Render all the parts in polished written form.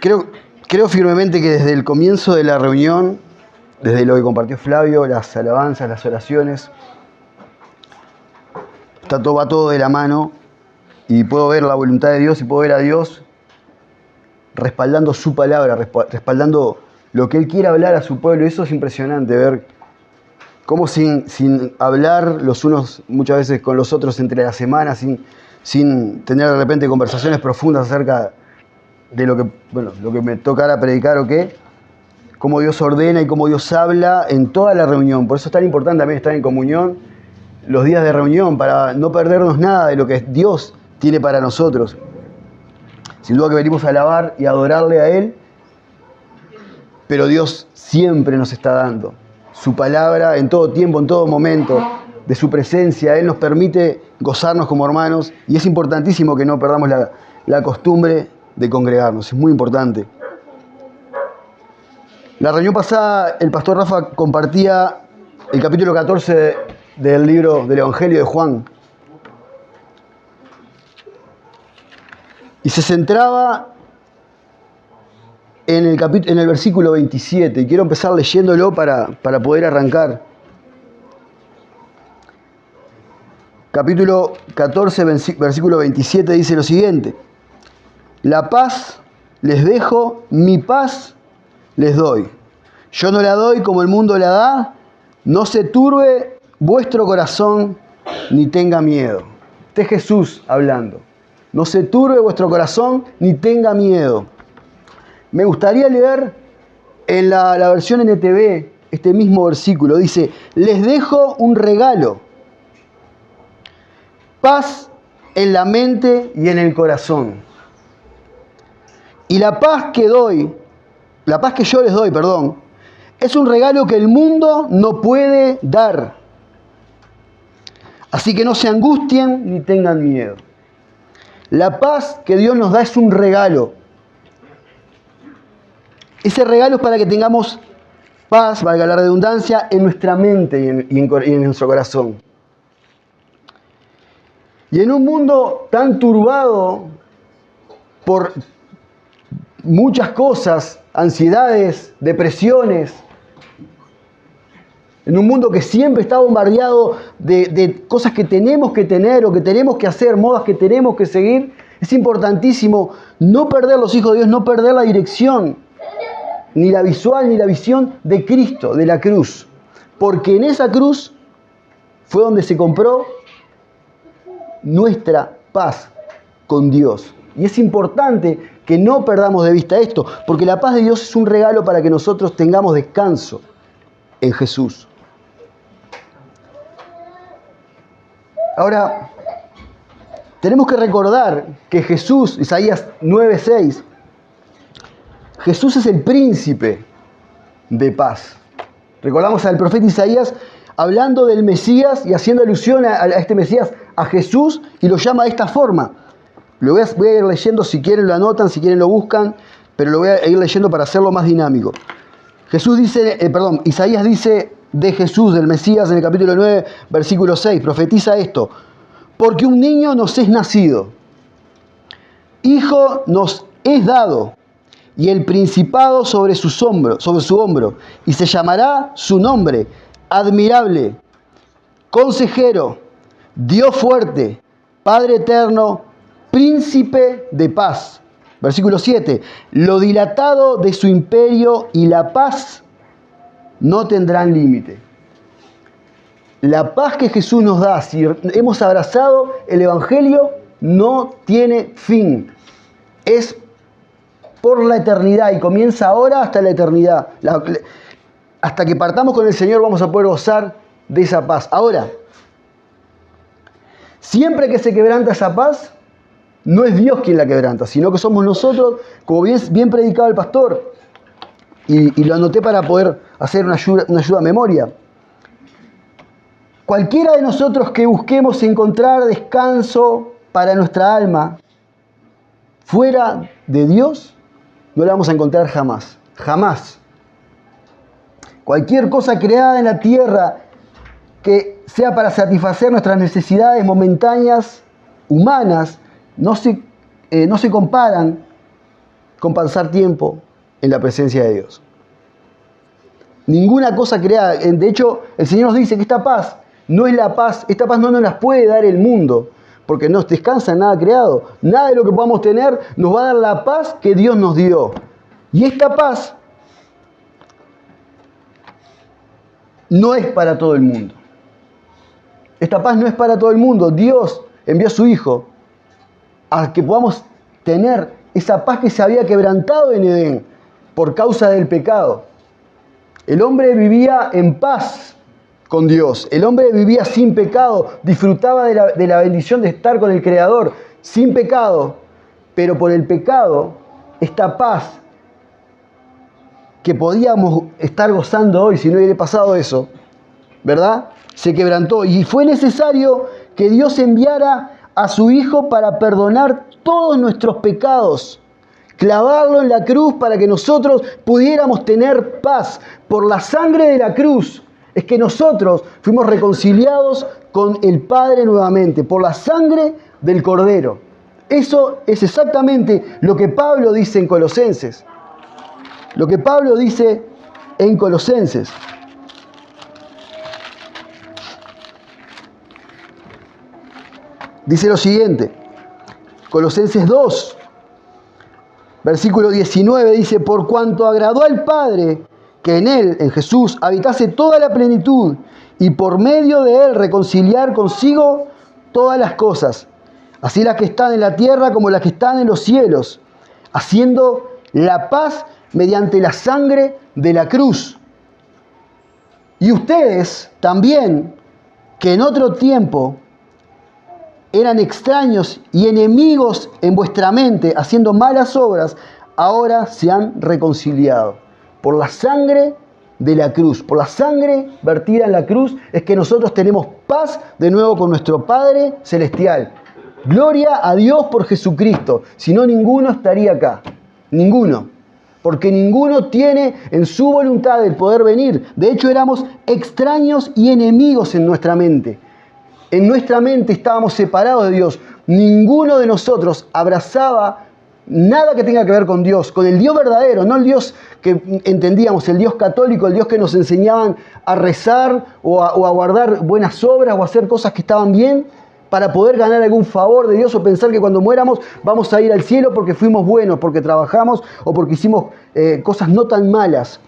Creo firmemente que desde el comienzo de la reunión, desde lo que compartió Flavio, las alabanzas, las oraciones, va todo de la mano y puedo ver la voluntad de Dios y puedo ver a Dios respaldando su palabra, respaldando lo que Él quiere hablar a su pueblo. Y eso es impresionante, ver cómo sin hablar los unos muchas veces con los otros entre la semana, sin tener de repente conversaciones profundas acerca de lo que me tocara predicar o qué, cómo Dios ordena y cómo Dios habla en toda la reunión. Por eso es tan importante también estar en comunión los días de reunión, para no perdernos nada de lo que Dios tiene para nosotros. Sin duda que venimos a alabar y a adorarle a Él, pero Dios siempre nos está dando su palabra en todo tiempo, en todo momento, de su presencia. Él nos permite gozarnos como hermanos y es importantísimo que no perdamos la costumbre de congregarnos. Es muy importante. La reunión pasada, el pastor Rafa compartía el capítulo 14 del libro del Evangelio de Juan. Y se centraba en el versículo 27. Y quiero empezar leyéndolo para poder arrancar. Capítulo 14, versículo 27 dice lo siguiente: La paz les dejo, mi paz les doy. Yo no la doy como el mundo la da. No se turbe vuestro corazón ni tenga miedo. Este es Jesús hablando. No se turbe vuestro corazón ni tenga miedo. Me gustaría leer en la versión NTV este mismo versículo. Dice: les dejo un regalo. Paz en la mente y en el corazón. Y la paz que yo les doy, es un regalo que el mundo no puede dar. Así que no se angustien ni tengan miedo. La paz que Dios nos da es un regalo. Ese regalo es para que tengamos paz, valga la redundancia, en nuestra mente y en nuestro corazón. Y en un mundo tan turbado por muchas cosas, ansiedades, depresiones, en un mundo que siempre está bombardeado de cosas que tenemos que tener o que tenemos que hacer, modas que tenemos que seguir, es importantísimo no perder los hijos de Dios, no perder la dirección, ni la visual ni la visión de Cristo, de la cruz. Porque en esa cruz fue donde se compró nuestra paz con Dios. Y es importante que no perdamos de vista esto, porque la paz de Dios es un regalo para que nosotros tengamos descanso en Jesús. Ahora, tenemos que recordar que Jesús, Isaías 9:6, Jesús es el príncipe de paz. Recordamos al profeta Isaías hablando del Mesías y haciendo alusión a este Mesías, a Jesús, y lo llama de esta forma. Lo voy a ir leyendo, si quieren lo anotan, si quieren lo buscan, pero lo voy a ir leyendo para hacerlo más dinámico. Isaías dice de Jesús, del Mesías, en el capítulo 9, versículo 6, profetiza esto: porque un niño nos es nacido, hijo nos es dado, y el principado sobre su hombro, y se llamará su nombre, admirable, consejero, Dios fuerte, Padre eterno, príncipe de paz. Versículo 7. Lo dilatado de su imperio y la paz no tendrán límite. La paz que Jesús nos da, si hemos abrazado el Evangelio, no tiene fin. Es por la eternidad y comienza ahora hasta la eternidad. Hasta que partamos con el Señor vamos a poder gozar de esa paz. Ahora, siempre que se quebranta esa paz, no es Dios quien la quebranta, sino que somos nosotros, como bien predicaba el pastor, y lo anoté para poder hacer una ayuda a memoria. Cualquiera de nosotros que busquemos encontrar descanso para nuestra alma fuera de Dios, no la vamos a encontrar jamás. Jamás. Cualquier cosa creada en la tierra que sea para satisfacer nuestras necesidades momentáneas, humanas, no se comparan con pasar tiempo en la presencia de Dios. Ninguna cosa creada. De hecho, el Señor nos dice que esta paz no es la paz. Esta paz no nos las puede dar el mundo, porque no descansa en nada creado. Nada de lo que podamos tener nos va a dar la paz que Dios nos dio. Y esta paz no es para todo el mundo. Esta paz no es para todo el mundo. Dios envió a su Hijo a que podamos tener esa paz que se había quebrantado en Edén por causa del pecado. El hombre vivía en paz con Dios. El hombre vivía sin pecado, disfrutaba de la bendición de estar con el Creador, sin pecado. Pero por el pecado, esta paz que podíamos estar gozando hoy si no hubiera pasado eso, ¿verdad? Se quebrantó. Y fue necesario que Dios enviara a su Hijo para perdonar todos nuestros pecados. Clavarlo en la cruz para que nosotros pudiéramos tener paz. Por la sangre de la cruz es que nosotros fuimos reconciliados con el Padre nuevamente. Por la sangre del Cordero. Eso es exactamente lo que Pablo dice en Colosenses. Lo que Pablo dice en Colosenses. Dice lo siguiente. Colosenses 2. Versículo 19 dice, por cuanto agradó al Padre que en Él, en Jesús, habitase toda la plenitud y por medio de Él reconciliar consigo todas las cosas, así las que están en la tierra como las que están en los cielos, haciendo la paz mediante la sangre de la cruz. Y ustedes también, que en otro tiempo eran extraños y enemigos en vuestra mente, haciendo malas obras, ahora se han reconciliado. Por la sangre de la cruz, por la sangre vertida en la cruz, es que nosotros tenemos paz de nuevo con nuestro Padre Celestial. Gloria a Dios por Jesucristo. Si no, ninguno estaría acá. Ninguno. Porque ninguno tiene en su voluntad el poder venir. De hecho, éramos extraños y enemigos en nuestra mente. En nuestra mente estábamos separados de Dios. Ninguno de nosotros abrazaba nada que tenga que ver con Dios, con el Dios verdadero, no el Dios que entendíamos, el Dios católico, el Dios que nos enseñaban a rezar o a guardar buenas obras o a hacer cosas que estaban bien para poder ganar algún favor de Dios o pensar que cuando muéramos vamos a ir al cielo porque fuimos buenos, porque trabajamos o porque hicimos cosas no tan malas.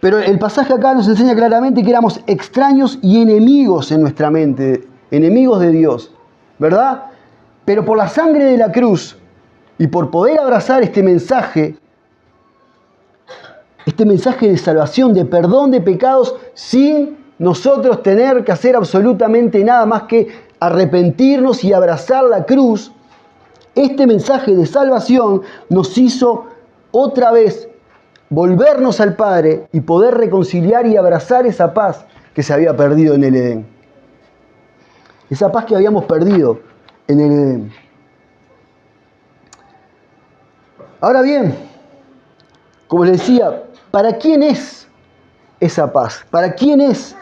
Pero el pasaje acá nos enseña claramente que éramos extraños y enemigos en nuestra mente, enemigos de Dios, ¿verdad? Pero por la sangre de la cruz y por poder abrazar este mensaje de salvación, de perdón de pecados, sin nosotros tener que hacer absolutamente nada más que arrepentirnos y abrazar la cruz, este mensaje de salvación nos hizo otra vez volvernos al Padre y poder reconciliar y abrazar esa paz que se había perdido en el Edén. Esa paz que habíamos perdido en el Edén. Ahora bien, como les decía, ¿para quién es esa paz? ¿Para quién es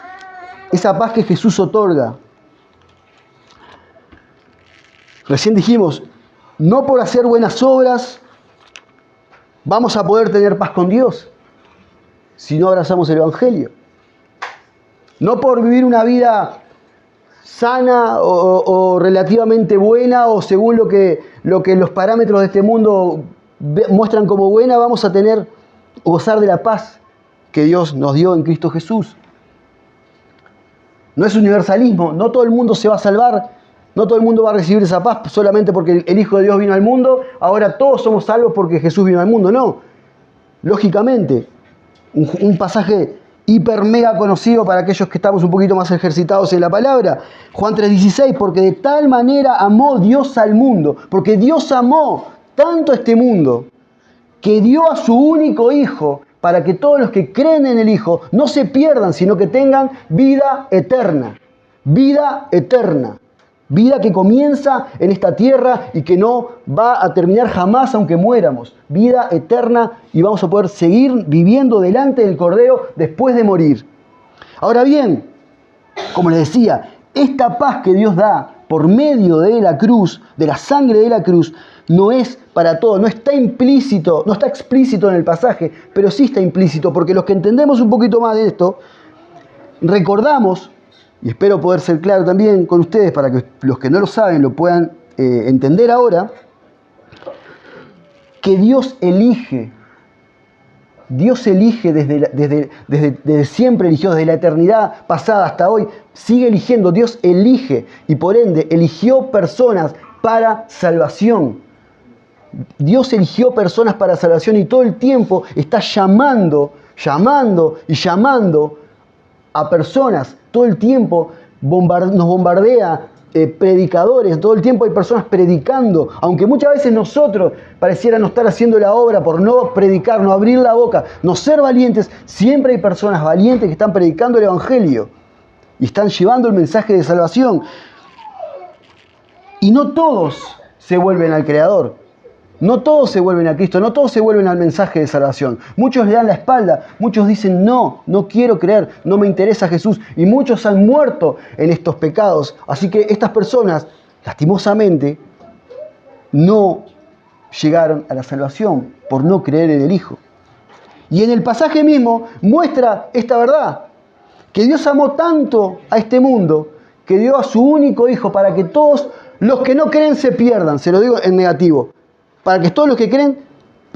esa paz que Jesús otorga? Recién dijimos, no por hacer buenas obras vamos a poder tener paz con Dios si no abrazamos el Evangelio. No por vivir una vida sana o relativamente buena o según lo que los parámetros de este mundo muestran como buena, vamos a gozar de la paz que Dios nos dio en Cristo Jesús. No es universalismo, no todo el mundo se va a salvar, no todo el mundo va a recibir esa paz solamente porque el Hijo de Dios vino al mundo, ahora todos somos salvos porque Jesús vino al mundo. No, lógicamente, un pasaje hiper mega conocido para aquellos que estamos un poquito más ejercitados en la palabra, Juan 3:16, porque de tal manera amó Dios al mundo, porque Dios amó tanto a este mundo, que dio a su único Hijo, para que todos los que creen en el Hijo no se pierdan, sino que tengan vida eterna. Vida eterna. Vida que comienza en esta tierra y que no va a terminar jamás aunque muéramos. Vida eterna y vamos a poder seguir viviendo delante del Cordero después de morir. Ahora bien, como les decía, esta paz que Dios da por medio de la cruz, de la sangre de la cruz, no es para todo, no está implícito, no está explícito en el pasaje, pero sí está implícito, porque los que entendemos un poquito más de esto, recordamos, y espero poder ser claro también con ustedes para que los que no lo saben lo puedan entender ahora, que Dios elige desde siempre eligió, desde la eternidad pasada hasta hoy, sigue eligiendo, Dios elige y por ende eligió personas para salvación. Dios eligió personas para salvación y todo el tiempo está llamando a personas. Todo el tiempo nos bombardea predicadores, todo el tiempo hay personas predicando, aunque muchas veces nosotros pareciera no estar haciendo la obra por no predicar, no abrir la boca, no ser valientes, siempre hay personas valientes que están predicando el Evangelio y están llevando el mensaje de salvación. Y no todos se vuelven al Creador. No todos se vuelven a Cristo, no todos se vuelven al mensaje de salvación. Muchos le dan la espalda, muchos dicen no quiero creer, no me interesa Jesús. Y muchos han muerto en estos pecados. Así que estas personas, lastimosamente, no llegaron a la salvación por no creer en el Hijo. Y en el pasaje mismo muestra esta verdad, que Dios amó tanto a este mundo, que dio a su único Hijo para que todos los que no creen se pierdan. Se lo digo en negativo. Para que todos los que creen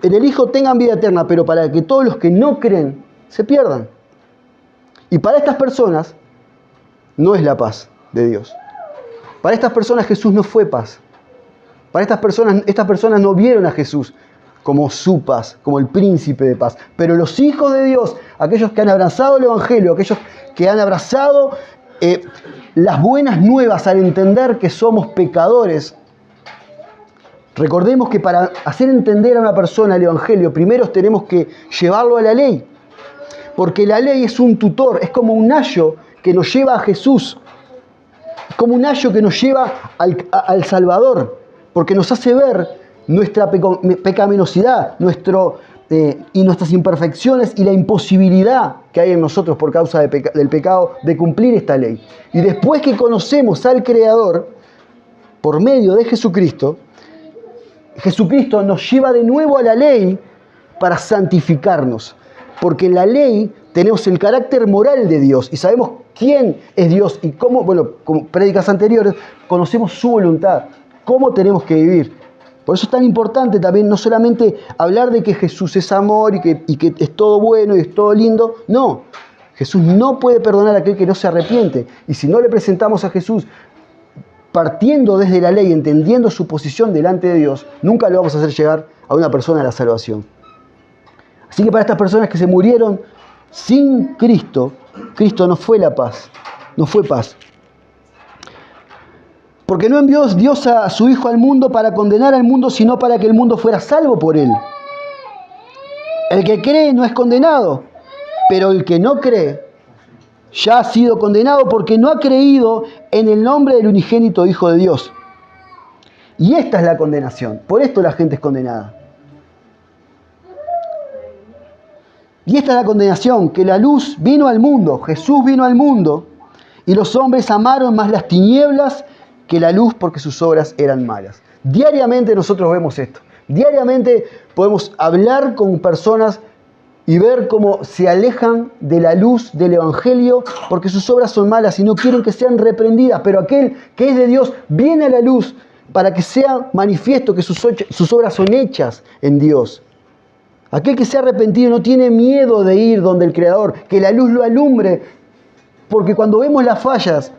en el Hijo tengan vida eterna, pero para que todos los que no creen se pierdan. Y para estas personas no es la paz de Dios. Para estas personas Jesús no fue paz. Para estas personas no vieron a Jesús como su paz, como el príncipe de paz. Pero los hijos de Dios, aquellos que han abrazado el Evangelio, aquellos que han abrazado las buenas nuevas al entender que somos pecadores. Recordemos que para hacer entender a una persona el Evangelio, primero tenemos que llevarlo a la ley. Porque la ley es un tutor, es como un ayo que nos lleva a Jesús. Como un ayo que nos lleva al Salvador. Porque nos hace ver nuestra pecaminosidad, y nuestras imperfecciones y la imposibilidad que hay en nosotros por causa del pecado de cumplir esta ley. Y después que conocemos al Creador, por medio de Jesucristo, Jesucristo nos lleva de nuevo a la ley para santificarnos. Porque en la ley tenemos el carácter moral de Dios y sabemos quién es Dios y cómo, como prédicas anteriores, conocemos su voluntad, cómo tenemos que vivir. Por eso es tan importante también no solamente hablar de que Jesús es amor y que es todo bueno y es todo lindo. No, Jesús no puede perdonar a aquel que no se arrepiente. Y si no le presentamos a Jesús partiendo desde la ley, entendiendo su posición delante de Dios, nunca le vamos a hacer llegar a una persona a la salvación. Así que para estas personas que se murieron sin Cristo, Cristo no fue la paz, no fue paz. Porque no envió Dios a su Hijo al mundo para condenar al mundo, sino para que el mundo fuera salvo por él. El que cree no es condenado, pero el que no cree ya ha sido condenado porque no ha creído en el nombre del unigénito Hijo de Dios. Y esta es la condenación. Por esto la gente es condenada. Y esta es la condenación, que la luz vino al mundo, Jesús vino al mundo, y los hombres amaron más las tinieblas que la luz porque sus obras eran malas. Diariamente nosotros vemos esto. Diariamente podemos hablar con personas y ver cómo se alejan de la luz del Evangelio porque sus obras son malas y no quieren que sean reprendidas. Pero aquel que es de Dios viene a la luz para que sea manifiesto que sus obras son hechas en Dios. Aquel que se ha arrepentido no tiene miedo de ir donde el Creador, que la luz lo alumbre. Porque cuando vemos las fallas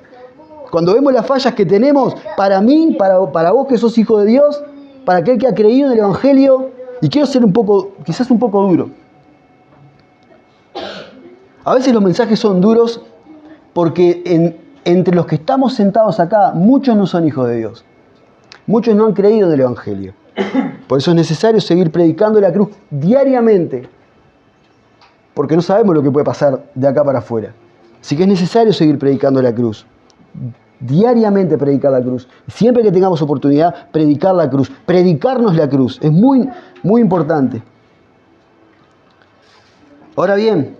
que tenemos, para mí, para vos que sos hijo de Dios, para aquel que ha creído en el Evangelio, y quiero ser quizás un poco duro. A veces los mensajes son duros porque entre los que estamos sentados acá, muchos no son hijos de Dios. Muchos no han creído en el Evangelio. Por eso es necesario seguir predicando la cruz diariamente, porque no sabemos lo que puede pasar de acá para afuera. Así que es necesario seguir predicando la cruz. Diariamente predicar la cruz. Siempre que tengamos oportunidad, predicar la cruz. Predicarnos la cruz. Es muy, muy importante. Ahora bien,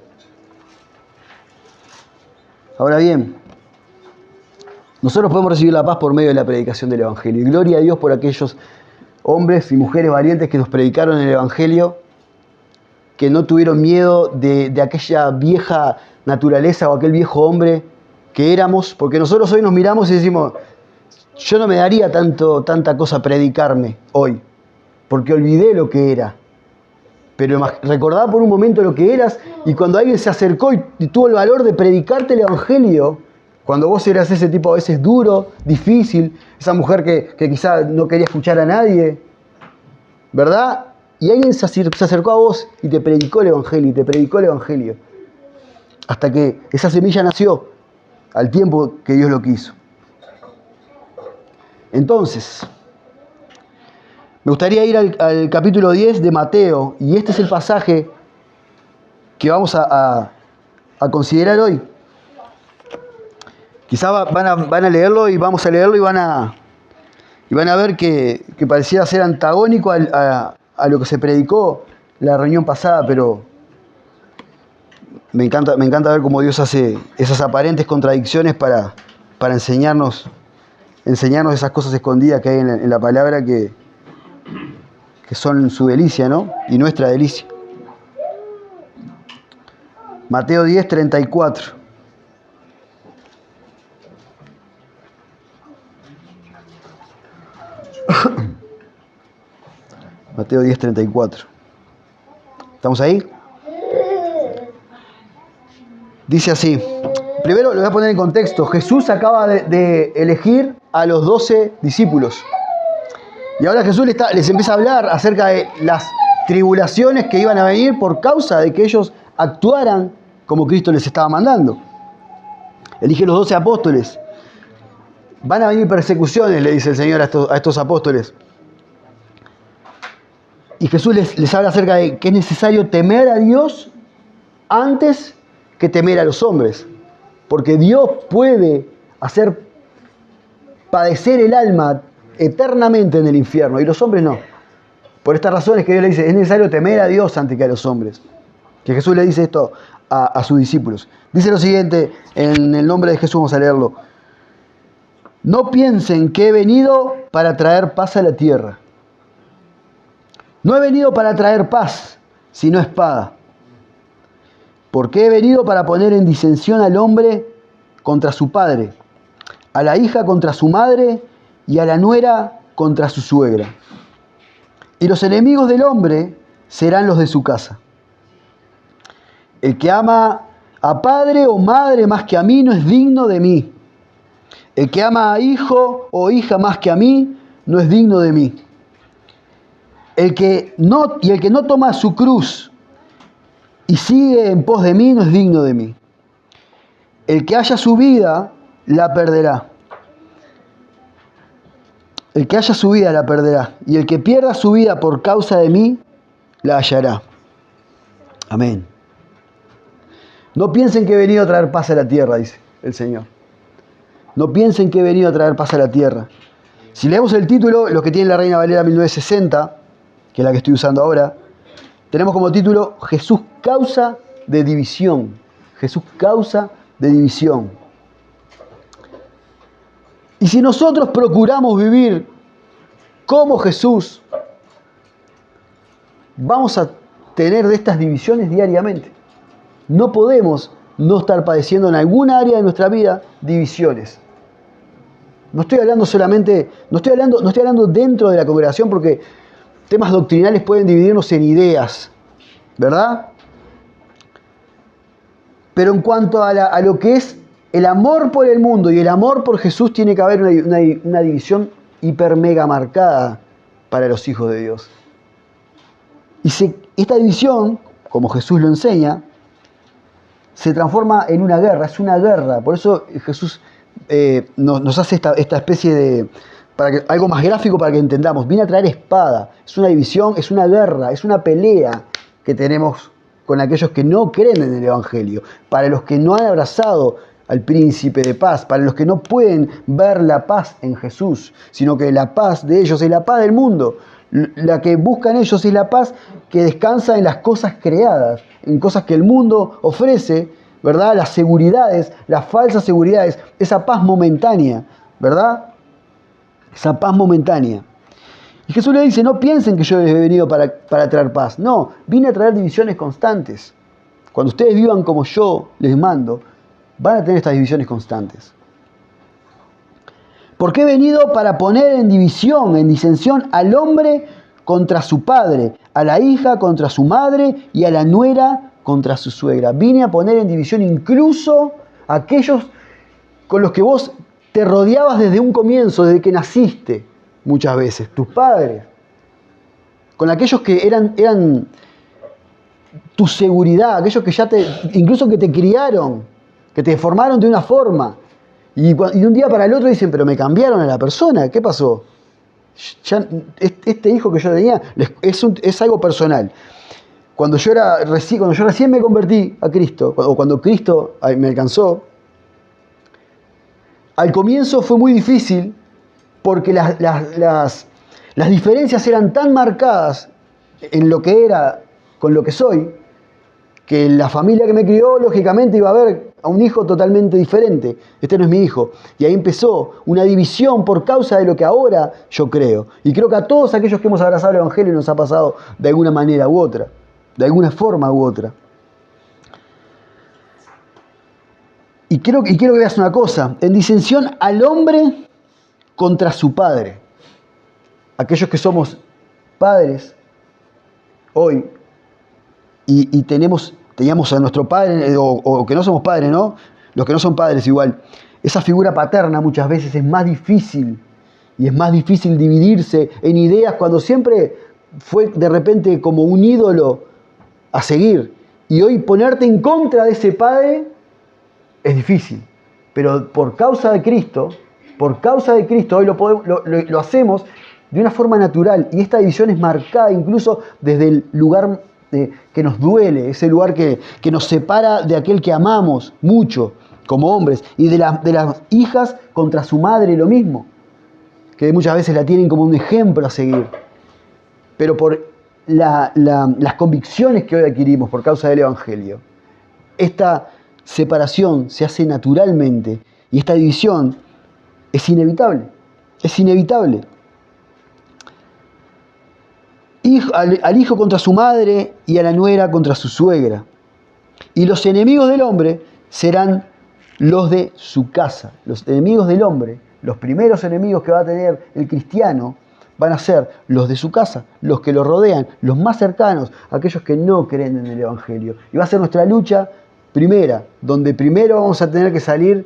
Nosotros podemos recibir la paz por medio de la predicación del Evangelio. Y gloria a Dios por aquellos hombres y mujeres valientes que nos predicaron el Evangelio, que no tuvieron miedo de aquella vieja naturaleza o aquel viejo hombre que éramos, porque nosotros hoy nos miramos y decimos, yo no me daría tanta cosa predicarme hoy, porque olvidé lo que era. Pero recordá por un momento lo que eras, y cuando alguien se acercó y tuvo el valor de predicarte el Evangelio, cuando vos eras ese tipo a veces duro, difícil, esa mujer que quizá no quería escuchar a nadie, ¿verdad? Y alguien se acercó a vos y te predicó el Evangelio, y te predicó el Evangelio, hasta que esa semilla nació al tiempo que Dios lo quiso. Entonces, me gustaría ir al capítulo 10 de Mateo, y este es el pasaje que vamos a considerar hoy. Quizá van a leerlo y vamos a leerlo y van a ver que pareciera ser antagónico a lo que se predicó la reunión pasada, pero me encanta ver cómo Dios hace esas aparentes contradicciones para enseñarnos esas cosas escondidas que hay en la palabra que son su delicia, ¿no? Y nuestra delicia. Mateo 10, 34. Mateo 10, 34. ¿Estamos ahí? Dice así. Primero lo voy a poner en contexto. Jesús acaba de elegir a los 12 discípulos. Y ahora Jesús les empieza a hablar acerca de las tribulaciones que iban a venir por causa de que ellos actuaran como Cristo les estaba mandando. Elige los 12 apóstoles. Van a venir persecuciones, le dice el Señor a estos apóstoles. Y Jesús les habla acerca de que es necesario temer a Dios antes que temer a los hombres. Porque Dios puede hacer padecer el alma eternamente en el infierno, y los hombres no. Por estas razones que Dios le dice, es necesario temer a Dios antes que a los hombres. Que Jesús le dice esto a sus discípulos. Dice lo siguiente, en el nombre de Jesús vamos a leerlo. No piensen que he venido para traer paz a la tierra. No he venido para traer paz, sino espada. Porque he venido para poner en disensión al hombre contra su padre, a la hija contra su madre y a la nuera contra su suegra. Y los enemigos del hombre serán los de su casa. El que ama a padre o madre más que a mí no es digno de mí. El que ama a hijo o hija más que a mí no es digno de mí. El que no toma su cruz y sigue en pos de mí no es digno de mí. El que haya su vida la perderá. El que haya su vida la perderá, y el que pierda su vida por causa de mí, la hallará. Amén. No piensen que he venido a traer paz a la tierra, dice el Señor. No piensen que he venido a traer paz a la tierra. Si leemos el título, los que tienen la Reina Valera 1960, que es la que estoy usando ahora, tenemos como título Jesús causa de división. Jesús causa de división. Y si nosotros procuramos vivir como Jesús, vamos a tener de estas divisiones diariamente. No podemos no estar padeciendo en alguna área de nuestra vida divisiones. No estoy hablando dentro de la congregación, porque temas doctrinales pueden dividirnos en ideas, ¿verdad? Pero en cuanto a lo que es el amor por el mundo y el amor por Jesús, tiene que haber una división hiper mega marcada para los hijos de Dios. Y esta división, como Jesús lo enseña, se transforma en una guerra, es una guerra. Por eso Jesús nos hace esta especie de, algo más gráfico para que entendamos. Viene a traer espada, es una división, es una guerra, es una pelea que tenemos con aquellos que no creen en el Evangelio, para los que no han abrazado al príncipe de paz, para los que no pueden ver la paz en Jesús, sino que la paz de ellos es la paz del mundo. La que buscan ellos es la paz que descansa en las cosas creadas, en cosas que el mundo ofrece, ¿verdad? Las seguridades, las falsas seguridades, esa paz momentánea, ¿verdad? Esa paz momentánea. Y Jesús le dice, no piensen que yo les he venido para traer paz. No, vine a traer divisiones constantes. Cuando ustedes vivan como yo les mando, van a tener estas divisiones constantes. Porque he venido para poner en división, en disensión al hombre contra su padre, a la hija contra su madre y a la nuera contra su suegra. Vine a poner en división incluso a aquellos con los que vos te rodeabas desde un comienzo, desde que naciste, muchas veces, tus padres. Con aquellos que eran tu seguridad, aquellos que ya incluso que te criaron, que te formaron de una forma. Y de un día para el otro dicen, pero me cambiaron a la persona, ¿qué pasó? Ya, este hijo que yo tenía es algo personal. Cuando yo recién me convertí a Cristo, o cuando Cristo me alcanzó, al comienzo fue muy difícil porque las diferencias eran tan marcadas en lo que era con lo que soy, que la familia que me crió, lógicamente, iba a ver a un hijo totalmente diferente. Este no es mi hijo. Y ahí empezó una división por causa de lo que ahora yo creo. Y creo que a todos aquellos que hemos abrazado el Evangelio nos ha pasado de alguna manera u otra, de alguna forma u otra. Y quiero que veas una cosa, en disensión al hombre contra su padre. Aquellos que somos padres hoy y teníamos a nuestro padre, o que no somos padres, ¿no? Los que no son padres igual. Esa figura paterna muchas veces es más difícil, y es más difícil dividirse en ideas cuando siempre fue de repente como un ídolo a seguir. Y hoy ponerte en contra de ese padre es difícil. Pero por causa de Cristo hoy lo hacemos de una forma natural. Y esta división es marcada incluso desde el lugar que nos duele, ese lugar que nos separa de aquel que amamos mucho como hombres, y de las hijas contra su madre lo mismo, que muchas veces la tienen como un ejemplo a seguir, pero por las convicciones que hoy adquirimos por causa del Evangelio, esta separación se hace naturalmente y esta división es inevitable, al hijo contra su madre y a la nuera contra su suegra. Y los enemigos del hombre serán los de su casa. Los enemigos del hombre, los primeros enemigos que va a tener el cristiano, van a ser los de su casa, los que lo rodean, los más cercanos, aquellos que no creen en el Evangelio. Y va a ser nuestra lucha primera, donde primero vamos a tener que salir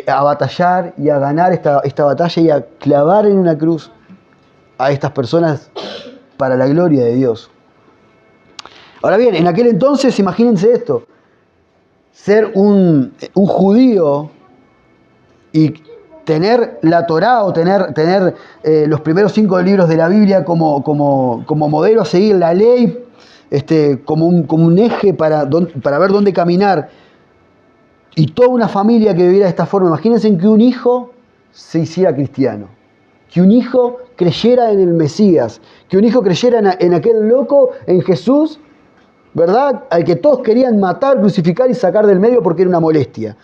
a batallar y a ganar esta batalla y a clavar en una cruz a estas personas para la gloria de Dios. Ahora bien, en aquel entonces, imagínense esto, ser un judío y tener la Torá o tener los primeros 5 libros de la Biblia como modelo a seguir, la ley como un eje para ver dónde caminar, y toda una familia que viviera de esta forma. Imagínense que un hijo se hiciera cristiano, que un hijo creyera en el Mesías, que un hijo creyera en aquel loco, en Jesús, ¿verdad? Al que todos querían matar, crucificar y sacar del medio porque era una molestia.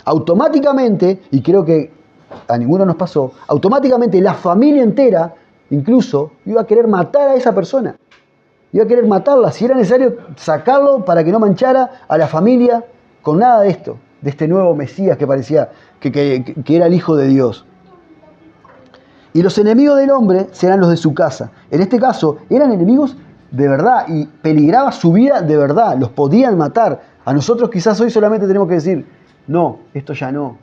Automáticamente, y creo que a ninguno nos pasó, automáticamente la familia entera, incluso, iba a querer matar a esa persona. Iba a querer matarla, si era necesario sacarlo para que no manchara a la familia con nada de esto, de este nuevo Mesías que parecía que era el Hijo de Dios. Y los enemigos del hombre serán los de su casa. En este caso, eran enemigos de verdad y peligraba su vida de verdad. Los podían matar. A nosotros quizás hoy solamente tenemos que decir, no, esto ya no,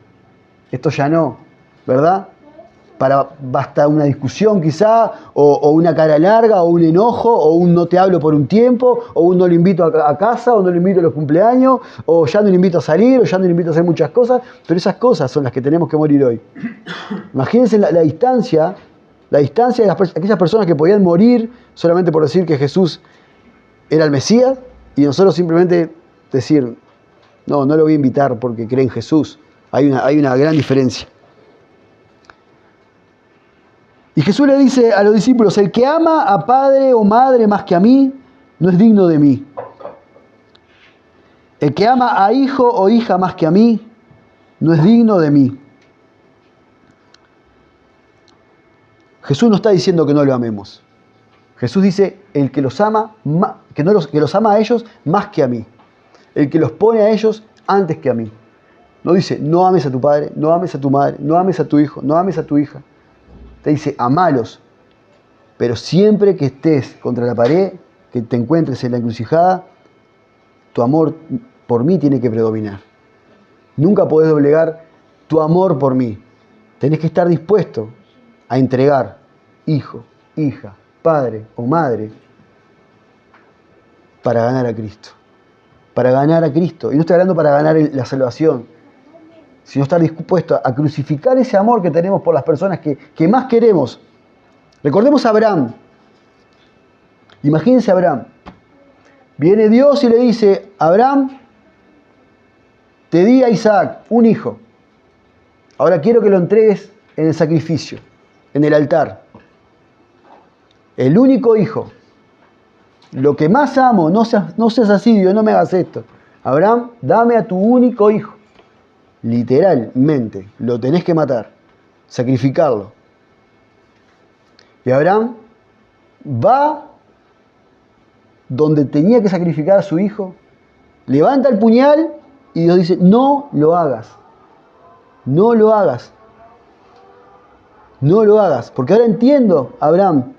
¿verdad? Basta una discusión quizá, o una cara larga, o un enojo, o un no te hablo por un tiempo, o un no lo invito a casa, o no lo invito a los cumpleaños, o ya no lo invito a salir, o ya no lo invito a hacer muchas cosas, pero esas cosas son las que tenemos que morir hoy. Imagínense la distancia de aquellas personas que podían morir solamente por decir que Jesús era el Mesías, y nosotros simplemente decir, no lo voy a invitar porque cree en Jesús. Hay una gran diferencia. Y Jesús le dice a los discípulos, el que ama a padre o madre más que a mí, no es digno de mí. El que ama a hijo o hija más que a mí, no es digno de mí. Jesús no está diciendo que no lo amemos. Jesús dice, el que los ama, que los ama a ellos más que a mí. El que los pone a ellos antes que a mí. No dice, no ames a tu padre, no ames a tu madre, no ames a tu hijo, no ames a tu hija. Te dice, amalos. Pero siempre que estés contra la pared, que te encuentres en la encrucijada, tu amor por mí tiene que predominar. Nunca podés doblegar tu amor por mí. Tenés que estar dispuesto a entregar hijo, hija, padre o madre para ganar a Cristo. Para ganar a Cristo. Y no estoy hablando para ganar la salvación, sino estar dispuesto a crucificar ese amor que tenemos por las personas que más queremos. Recordemos a Abraham. Imagínense a Abraham. Viene Dios y le dice, Abraham, te di a Isaac, un hijo. Ahora quiero que lo entregues en el sacrificio, en el altar. El único hijo. Lo que más amo, no seas así, Dios, no me hagas esto. Abraham, dame a tu único hijo. Literalmente, lo tenés que matar, sacrificarlo. Y Abraham va donde tenía que sacrificar a su hijo, levanta el puñal y Dios dice, no lo hagas. No lo hagas. No lo hagas. Porque ahora entiendo, Abraham,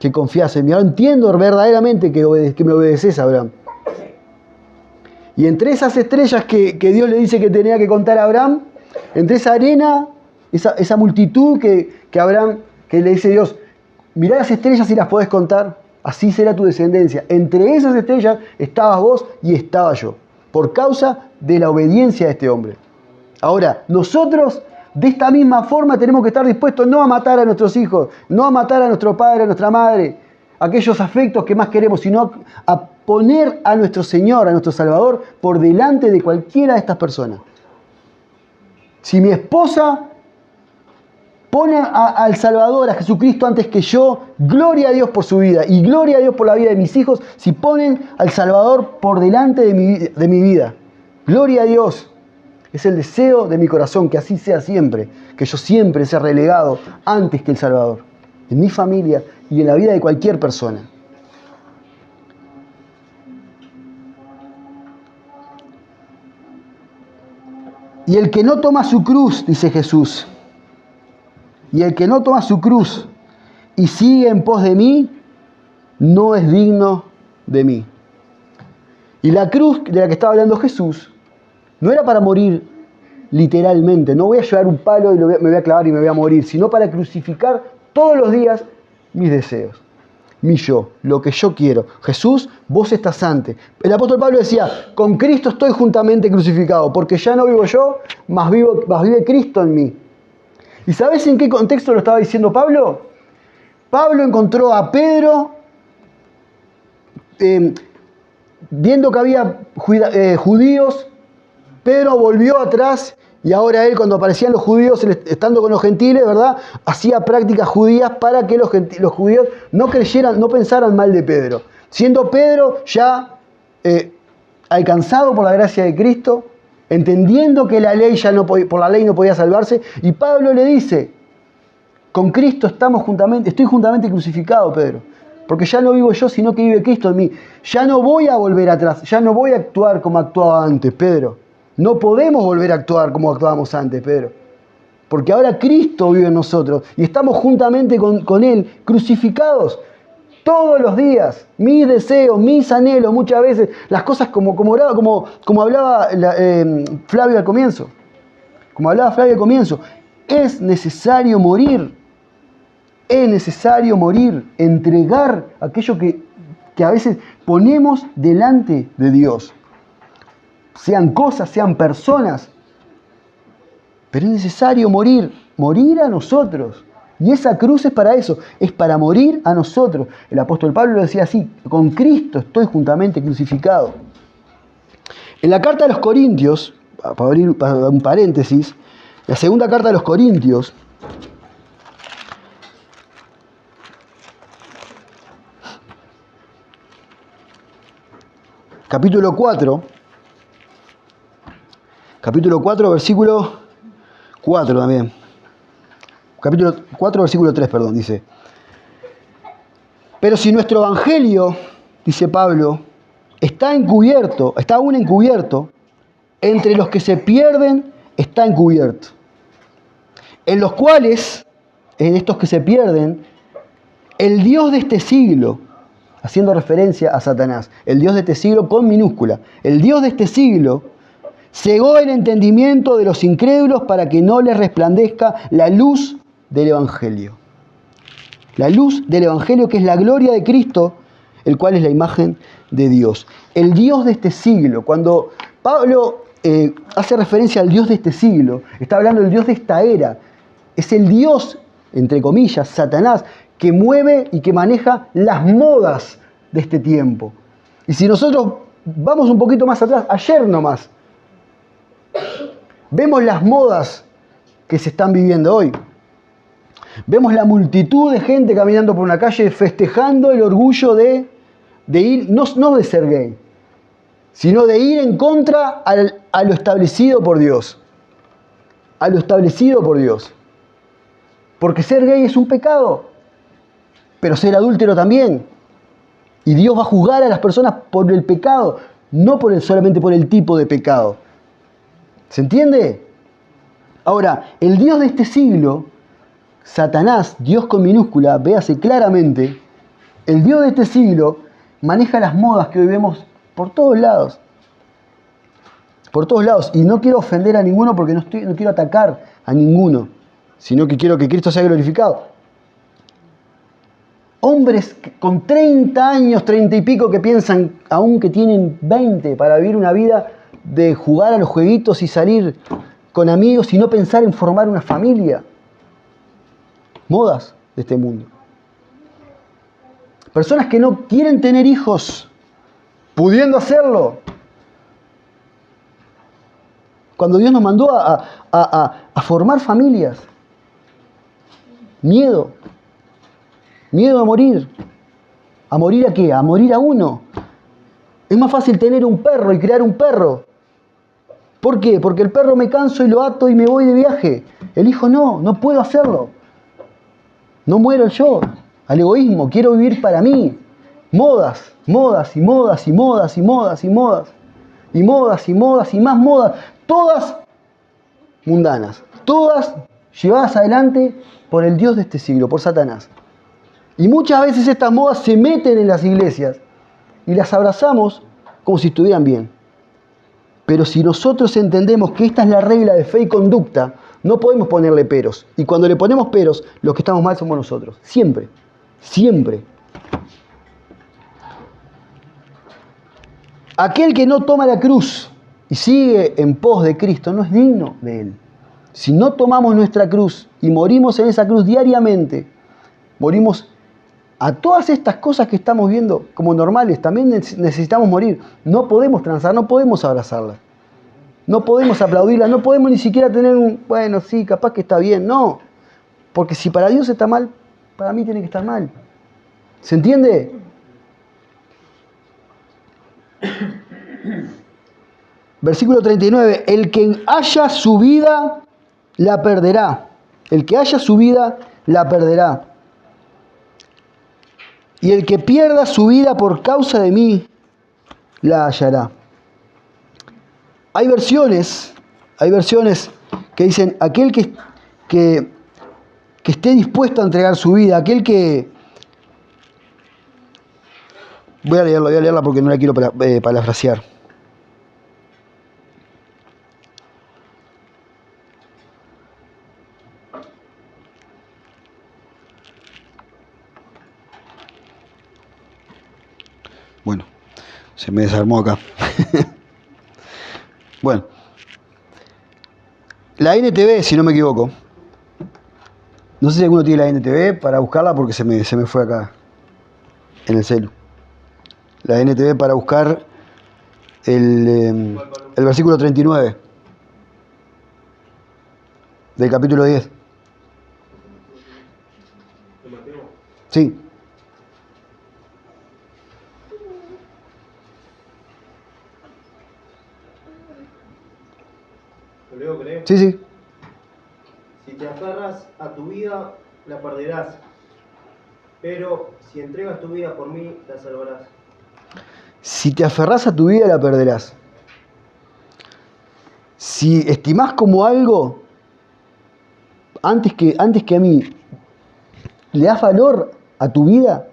que confías en mí. Ahora entiendo verdaderamente que me obedeces, Abraham. Y entre esas estrellas que Dios le dice que tenía que contar a Abraham, entre esa arena, esa multitud que Abraham, que le dice Dios, mirá las estrellas si las podés contar, así será tu descendencia. Entre esas estrellas estabas vos y estaba yo, por causa de la obediencia de este hombre. Ahora, nosotros de esta misma forma tenemos que estar dispuestos no a matar a nuestros hijos, no a matar a nuestro padre, a nuestra madre, aquellos afectos que más queremos, sino a poner a nuestro Señor, a nuestro Salvador, por delante de cualquiera de estas personas. Si mi esposa pone al Salvador, a Jesucristo antes que yo, gloria a Dios por su vida y gloria a Dios por la vida de mis hijos, si ponen al Salvador por delante de mi vida. Gloria a Dios. Es el deseo de mi corazón que así sea siempre, que yo siempre sea relegado antes que el Salvador, en mi familia y en la vida de cualquier persona. Y el que no toma su cruz, dice Jesús, y el que no toma su cruz y sigue en pos de mí, no es digno de mí. Y la cruz de la que estaba hablando Jesús no era para morir literalmente, no voy a llevar un palo y me voy a clavar y me voy a morir, sino para crucificar todos los días mis deseos, mi yo, lo que yo quiero. Jesús, vos estás antes. El apóstol Pablo decía, con Cristo estoy juntamente crucificado, porque ya no vivo yo, mas vive Cristo en mí. ¿Y sabés en qué contexto lo estaba diciendo Pablo? Pablo encontró a Pedro viendo que había judíos. Pedro volvió atrás y ahora él, cuando aparecían los judíos, estando con los gentiles, ¿verdad?, hacía prácticas judías para que los judíos no creyeran, no pensaran mal de Pedro. Siendo Pedro ya alcanzado por la gracia de Cristo, entendiendo que la ley por la ley no podía salvarse, y Pablo le dice, con Cristo estoy juntamente crucificado, Pedro, porque ya no vivo yo, sino que vive Cristo en mí. Ya no voy a volver atrás, ya no voy a actuar como actuaba antes, Pedro. No podemos volver a actuar como actuábamos antes, Pedro. Porque ahora Cristo vive en nosotros y estamos juntamente con Él, crucificados todos los días. Mis deseos, mis anhelos, muchas veces, las cosas como hablaba Flavio al comienzo. Como hablaba Flavio al comienzo, es necesario morir. Es necesario morir, entregar aquello que a veces ponemos delante de Dios. Sean cosas, sean personas. Pero es necesario morir a nosotros. Y esa cruz es para eso, es para morir a nosotros. El apóstol Pablo lo decía así, con Cristo estoy juntamente crucificado. En la carta de los Corintios, para abrir un paréntesis, la segunda carta de los Corintios, capítulo 4, Capítulo 4, versículo 4 también. Capítulo 4, versículo 3, perdón, dice. Pero si nuestro evangelio, dice Pablo, está aún encubierto, entre los que se pierden está encubierto. En los cuales, en estos que se pierden, el Dios de este siglo, haciendo referencia a Satanás, el Dios de este siglo con minúscula, el Dios de este siglo cegó el entendimiento de los incrédulos para que no les resplandezca la luz del Evangelio. La luz del Evangelio, que es la gloria de Cristo, el cual es la imagen de Dios. El Dios de este siglo. Cuando Pablo hace referencia al Dios de este siglo, está hablando del Dios de esta era. Es el Dios, entre comillas, Satanás, que mueve y que maneja las modas de este tiempo. Y si nosotros vamos un poquito más atrás, ayer nomás, vemos las modas que se están viviendo hoy. Vemos la multitud de gente caminando por una calle festejando el orgullo de ir, no de ser gay, sino de ir en contra a lo establecido por Dios. A lo establecido por Dios. Porque ser gay es un pecado, pero ser adúltero también. Y Dios va a juzgar a las personas por el pecado, no solamente por el tipo de pecado. ¿Se entiende? Ahora, el Dios de este siglo, Satanás, Dios con minúscula, véase claramente, el Dios de este siglo maneja las modas que hoy vemos por todos lados. Por todos lados. Y no quiero ofender a ninguno porque no quiero atacar a ninguno, sino que quiero que Cristo sea glorificado. Hombres con 30 años, 30 y pico, que piensan aún que tienen 20 para vivir una vida de jugar a los jueguitos y salir con amigos y no pensar en formar una familia. Modas de este mundo. Personas que no quieren tener hijos, pudiendo hacerlo. Cuando Dios nos mandó a formar familias. Miedo. Miedo a morir. ¿A morir a qué? A morir a uno. Es más fácil tener un perro y crear un perro. ¿Por qué? Porque el perro me canso y lo ato y me voy de viaje. El hijo no puedo hacerlo. No muero yo al egoísmo, quiero vivir para mí. Modas, modas y modas y modas y modas y modas. Y modas y modas y más modas. Todas mundanas. Todas llevadas adelante por el Dios de este siglo, por Satanás. Y muchas veces estas modas se meten en las iglesias y las abrazamos como si estuvieran bien. Pero si nosotros entendemos que esta es la regla de fe y conducta, no podemos ponerle peros. Y cuando le ponemos peros, los que estamos mal somos nosotros. Siempre. Siempre. Aquel que no toma la cruz y sigue en pos de Cristo no es digno de Él. Si no tomamos nuestra cruz y morimos en esa cruz diariamente, morimos a todas estas cosas que estamos viendo como normales, también necesitamos morir. No podemos transar, no podemos abrazarlas. No podemos aplaudirla, no podemos ni siquiera tener bueno, sí, capaz que está bien. No, porque si para Dios está mal, para mí tiene que estar mal. ¿Se entiende? Versículo 39. El que haya su vida, la perderá. El que haya su vida, la perderá. Y el que pierda su vida por causa de mí, la hallará. Hay versiones que dicen, aquel que esté dispuesto a entregar su vida, aquel que... Voy a leerla porque no la quiero parafrasear. Bueno, se me desarmó acá. Bueno. La NTV, si no me equivoco. No sé si alguno tiene la NTV para buscarla porque se me fue acá en el celu. La NTV para buscar el versículo 39 del capítulo 10. Sí. ¿Lo leo, crees? Sí, sí. Si te aferras a tu vida, la perderás. Pero si entregas tu vida por mí, la salvarás. Si te aferrás a tu vida, la perderás. Si estimás como algo, antes que a mí, le das valor a tu vida,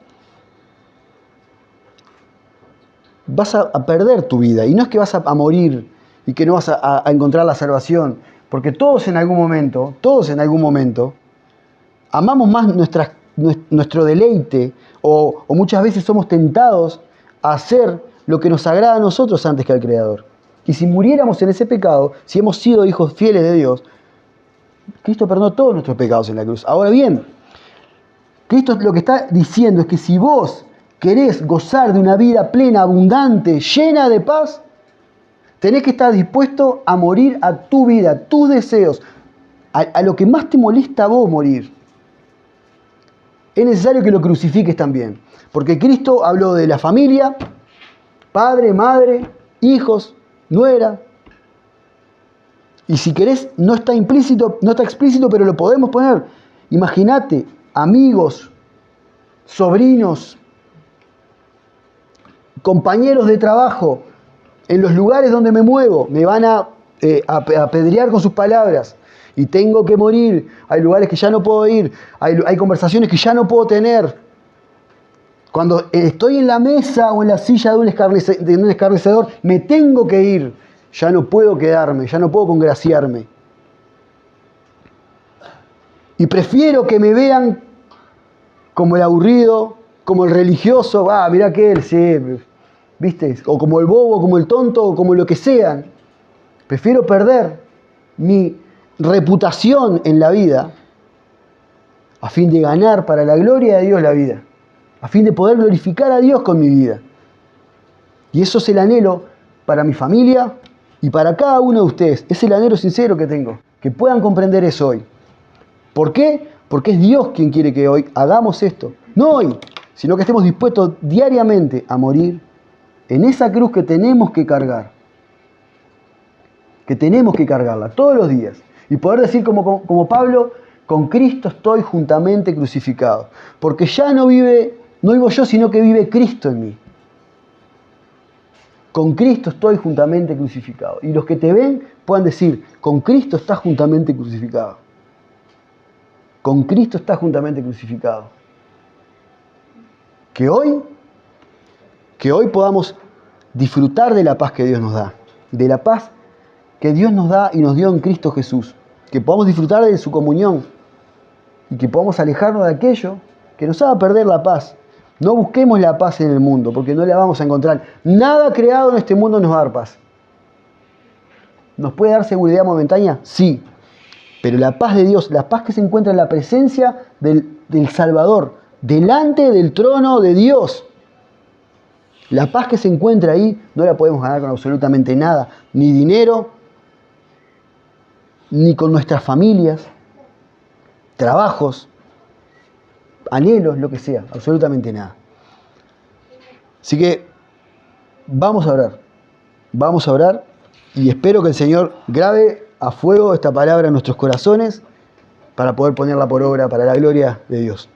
vas a perder tu vida. Y no es que vas a morir y que no vas a encontrar la salvación. Porque todos en algún momento, amamos más nuestro deleite o muchas veces somos tentados a hacer lo que nos agrada a nosotros antes que al Creador. Y si muriéramos en ese pecado, si hemos sido hijos fieles de Dios, Cristo perdonó todos nuestros pecados en la cruz. Ahora bien, Cristo lo que está diciendo es que si vos querés gozar de una vida plena, abundante, llena de paz, tenés que estar dispuesto a morir a tu vida, a tus deseos, a lo que más te molesta a vos morir. Es necesario que lo crucifiques también. Porque Cristo habló de la familia, padre, madre, hijos, nuera. Y si querés, no está explícito, pero lo podemos poner. Imagínate, amigos, sobrinos, compañeros de trabajo, en los lugares donde me muevo, me van a apedrear con sus palabras. Y tengo que morir. Hay lugares que ya no puedo ir. Hay conversaciones que ya no puedo tener. Cuando estoy en la mesa o en la silla de un escarnecedor, me tengo que ir. Ya no puedo quedarme, ya no puedo congraciarme. Y prefiero que me vean como el aburrido, como el religioso. Mirá aquel, sí, ¿viste? O como el bobo, como el tonto, o como lo que sean. Prefiero perder mi reputación en la vida a fin de ganar para la gloria de Dios la vida, a fin de poder glorificar a Dios con mi vida. Y eso es el anhelo para mi familia y para cada uno de ustedes. Es el anhelo sincero que tengo, que puedan comprender eso hoy. ¿Por qué? Porque es Dios quien quiere que hoy hagamos esto. No hoy, sino que estemos dispuestos diariamente a morir en esa cruz que tenemos que cargar. Que tenemos que cargarla todos los días. Y poder decir como Pablo, con Cristo estoy juntamente crucificado. Porque ya no vivo yo, sino que vive Cristo en mí. Con Cristo estoy juntamente crucificado. Y los que te ven puedan decir, con Cristo estás juntamente crucificado. Con Cristo estás juntamente crucificado. Que hoy podamos disfrutar de la paz que Dios nos da. De la paz que Dios nos da y nos dio en Cristo Jesús. Que podamos disfrutar de su comunión y que podamos alejarnos de aquello que nos haga perder la paz. No busquemos la paz en el mundo, porque no la vamos a encontrar. Nada creado en este mundo nos va a dar paz. ¿Nos puede dar seguridad momentánea? Sí. Pero la paz de Dios, la paz que se encuentra en la presencia del Salvador, delante del trono de Dios. La paz que se encuentra ahí no la podemos ganar con absolutamente nada. Ni dinero, ni con nuestras familias, trabajos, anhelos, lo que sea, absolutamente nada. Así que vamos a orar y espero que el Señor grabe a fuego esta palabra en nuestros corazones para poder ponerla por obra para la gloria de Dios.